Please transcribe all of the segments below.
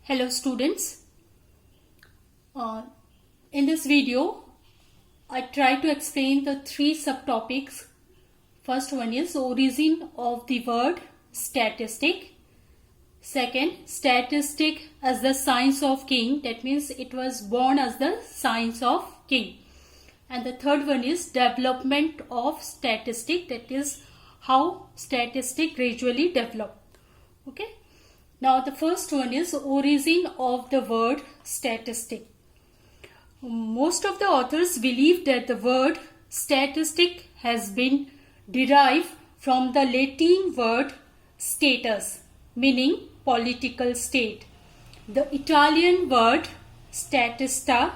Hello students, in this video I try to explain the three subtopics. First one is origin of the word statistic. Second, statistic as the science of king, that means it was born as the science of king. And the third one is development of statistic, that is how statistic gradually developed. Okay. Now the first one is origin of the word statistic. Most of the authors believe that the word statistic has been derived from the Latin word status, meaning political state. The Italian word statista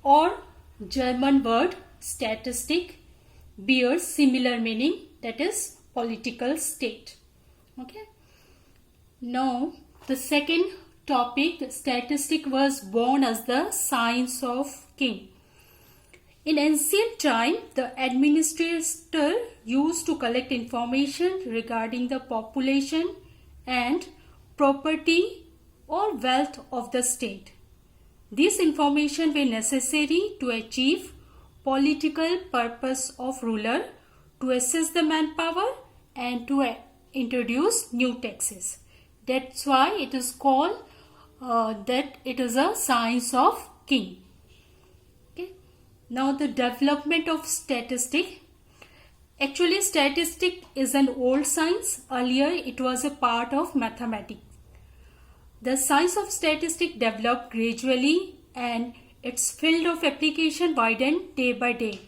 or German word statistic bears similar meaning, that is political state. Okay. Now the second topic, statistic was born as the science of king. In ancient time, the administrator used to collect information regarding the population and property or wealth of the state. This information were necessary to achieve political purpose of ruler, to assess the manpower and to introduce new taxes. That's why it is called that it is a science of king. Okay. Now the development of statistic. Actually, statistic is an old science. Earlier it was a part of mathematics. The science of statistics developed gradually and its field of application widened day by day.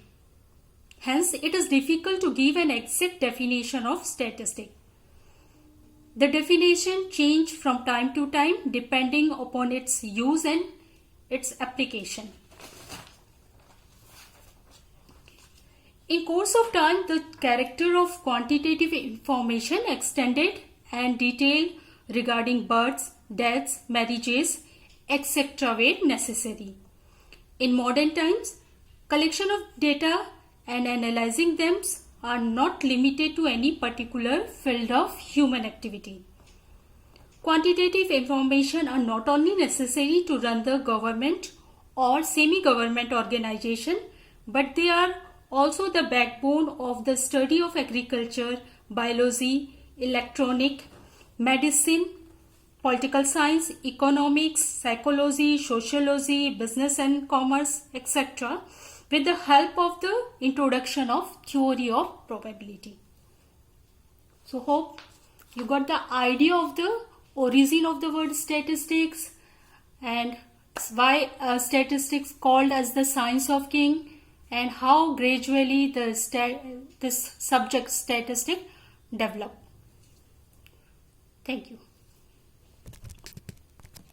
Hence, it is difficult to give an exact definition of statistics. The definition changed from time to time depending upon its use and its application. In course of time, the character of quantitative information extended and detail regarding births, deaths, marriages, etc. were necessary. In modern times, collection of data and analyzing them are not limited to any particular field of human activity. Quantitative information are not only necessary to run the government or semi-government organization, but they are also the backbone of the study of agriculture, biology, electronic, medicine, political science, economics, psychology, sociology, business and commerce, etc. with the help of the introduction of theory of probability. So hope you got the idea of the origin of the word statistics and why statistics called as the science of king and how gradually this subject statistic developed. Thank you.